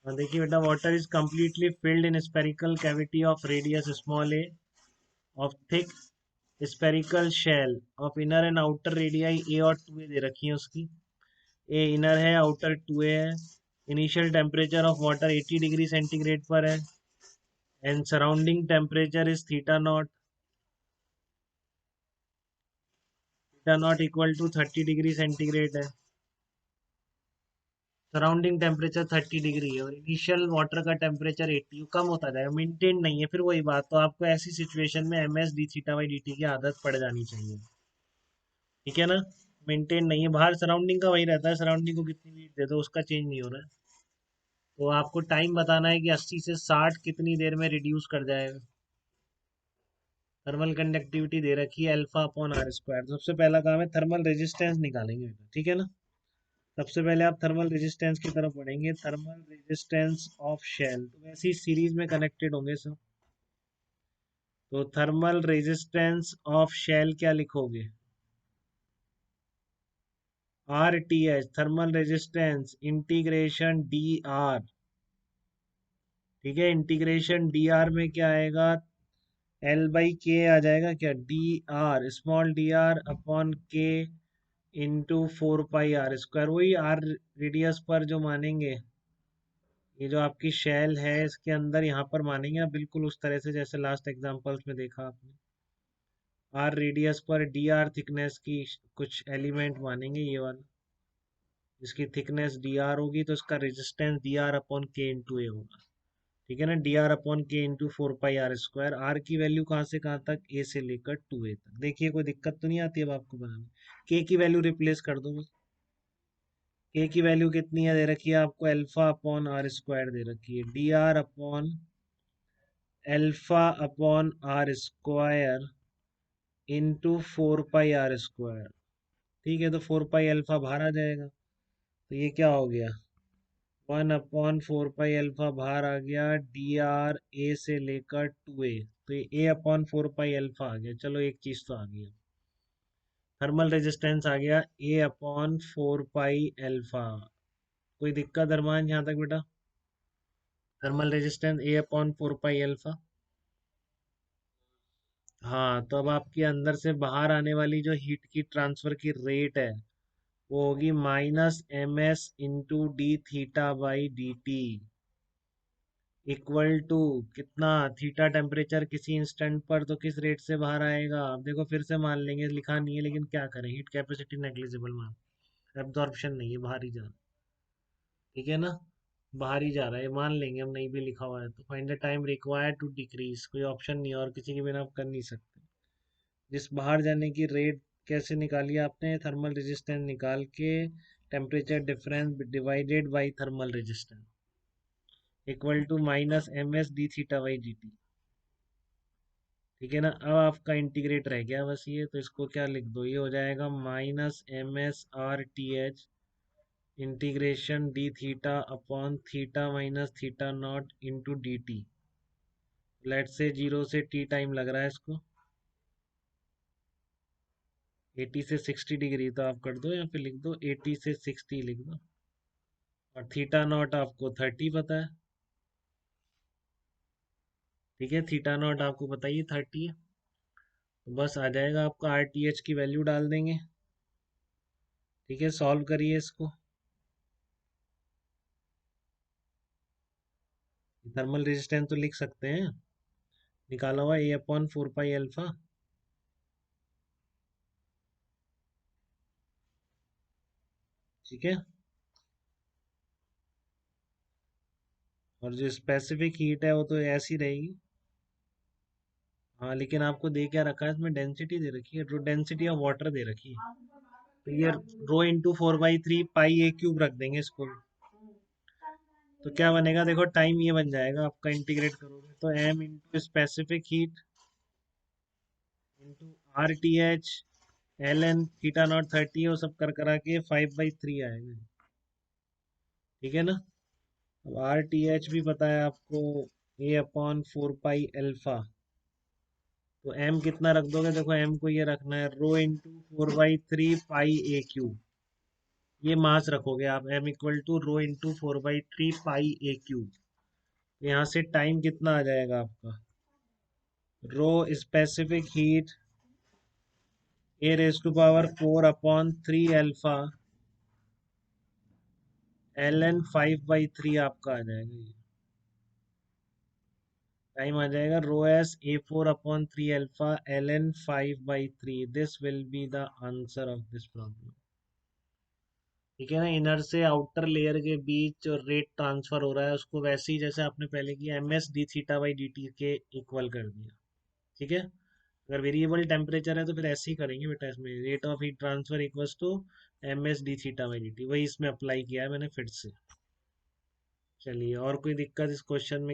देखिए बेटा, water is completely filled in spherical cavity of radius small a of thick spherical shell of inner and outer radii a और 2a दे रखी है उसकी। A inner है, outer 2a है। Initial temperature of water 80 degree centigrade पर है and surrounding temperature is theta naught. Theta naught equal to 30 degree centigrade है। Surrounding temperature 30 degree है और इनिशियल वाटर का टेम्परेचर 80, कम होता जाएगा, मेंटेन नहीं है। फिर वही बात, तो आपको ऐसी सिचुएशन में M S D theta by D T की आदत पड़ जानी चाहिए। ठीक है ना। मेंटेन नहीं है, बाहर सराउंडिंग का वही रहता है, सराउंडिंग को कितनी हीट दे दो उसका चेंज नहीं हो रहा है। तो आपको टाइम बताना है कि 80 से 60 कितनी देर में रिड्यूस कर जाएगा। थर्मल कंडक्टिविटी दे रखी है अल्फा अपॉन आर स्क्वायर। सबसे पहला काम है थर्मल रेजिस्टेंस निकालेंगे, ठीक है ना। सबसे पहले आप थर्मल रेजिस्टेंस की तरफ बढ़ेंगे। थर्मल रेजिस्टेंस ऑफ शेल, तो वैसे ही सीरीज में कनेक्टेड होंगे सब। तो थर्मल रेजिस्टेंस ऑफ शेल क्या लिखोगे? R T H, thermal resistance integration D R. ठीक है, इंटीग्रेशन डी आर में क्या आएगा? एल बाई के आ जाएगा क्या? D R, small D R upon K into 4 pi R square. वही आर रेडियस पर जो मानेंगे, ये जो आपकी शेल है इसके अंदर यहाँ पर मानेंगे आप बिल्कुल उस तरह से जैसे लास्ट एग्जांपल्स में देखा आपने। आर रेडियस पर डी आर थिकनेस की कुछ एलिमेंट मानेंगे, ये वाला जिसकी थिकनेस डी आर होगी तो इसका resistance D R upon K into A होगा। ठीक है ना, D R upon K into 4 pi R square. R की वैल्यू कहाँ से कहाँ तक? ए से लेकर 2a तक। देखिए कोई दिक्कत तो नहीं आती अब आपको बनाने। के की वैल्यू रिप्लेस कर दो बस। के की वैल्यू कितनी है दे रखी है आपको? अल्फा अपॉन आर स्क्वायर दे रखी है। D R upon alpha upon R square into 4 pi R square. ठीक है, तो 4 पाई अल्फा बाहर आ जाएगा, तो ये क्या हो गया? 1/4 पाई अल्फा बाहर आ गया। डी आर ए से लेकर 2a, तो ये a/4 पाई अल्फा आ गया। चलो एक चीज तो आ गई, थर्मल रेजिस्टेंस आ गया a/4 पाई अल्फा। कोई दिक्कत अरमान यहाँ तक बेटा? Thermal resistance a/4 pi alpha. हाँ, तो अब आपके अंदर से बाहर आने वाली जो हीट की ट्रांसफर की रेट है वो होगी -ms × d थीटा/dt इक्वल टू कितना? थीटा टेम्परेचर किसी इंस्टेंट पर तो किस रेट से बाहर आएगा? अब देखो फिर से मान लेंगे, लिखा नहीं है लेकिन क्या करें, हीट कैपेसिटी नेग्लिजिबल मान, एब्जॉर्प्शन नहीं है, बाहर ही जा रहा है। ठीक है ना, बाहर ही जा रहा है, मान लेंगे हम, नहीं भी लिखा हुआ है तो। Find the time required to decrease, कोई ऑप्शन नहीं है और किसी के बिना आप कर नहीं सकते। जिस बाहर जाने की रेट कैसे निकाली आपने? थर्मल रेजिस्टेंस निकाल के temperature difference divided by thermal resistance equal to -ms d थीटा/dt। ठीक है ना, अब आपका इंटीग्रेट रह गया बस ये, तो इसको क्या लिख दो? ये हो जाएगा -ms/r/Th integration D theta upon theta minus theta naught into D T. Let से 0 से t टाइम लग रहा है इसको, 80 से 60 डिग्री, तो आप कर दो या फिर लिख दो 80 से 60 लिख दो। और थीटा नॉट आपको 30 पता है। ठीक है, थीटा नॉट आपको बताइए 30 है, तो बस आ जाएगा आपका आर टी एच की वैल्यू डाल देंगे। ठीक है, सॉल्व करिए इसको। थर्मल रेजिस्टेंस तो लिख सकते हैं, निकाला हुआ a/4 पाई अल्फा। ठीक है, और जो स्पेसिफिक हीट है वो तो ऐसी रहेगी। हाँ, लेकिन आपको दे क्या रखा है इसमें? डेंसिटी दे रखी है, डेंसिटी ऑफ वाटर दे रखी है। तो ये रो इंटू 4/3 पाई a³ रख देंगे इसको। तो क्या बनेगा देखो, टाइम ये बन जाएगा आपका, इंटीग्रेट करोगे तो m into specific heat into RTH ln theta naught 30 वो सब कर करा के 5/3 आएगा। ठीक है ना, अब RTH भी पता है आपको, a/4 पाई अल्फा। तो m कितना रख दोगे? देखो m को ये रखना है रो इंटू 4/3 पाई a³। ये मास रखोगे आप, m equal to rho into 4/3 pi a cube. यहाँ से टाइम कितना आ जाएगा आपका, rho specific heat a raise to power 4/3 alpha ln 5/3 आपका आ जाएगा। ये टाइम आ जाएगा rho s A4/3 alpha ln 5/3। This will be the answer of this problem. ठीक है ना, इनर से आउटर लेयर के बीच जो रेट ट्रांसफर हो रहा है उसको वैसे ही जैसे आपने पहले किया MS d θ/dt के इक्वल कर दिया। ठीक है, अगर वेरिएबल टेम्परेचर है तो फिर ऐसे ही करेंगे बेटा, इसमें rate of heat transfer equals to MS d θ/dt, वही इसमें अप्लाई किया है मैंने फिर से। चलिए, और कोई दिक्कत इस क्वेश्चन में?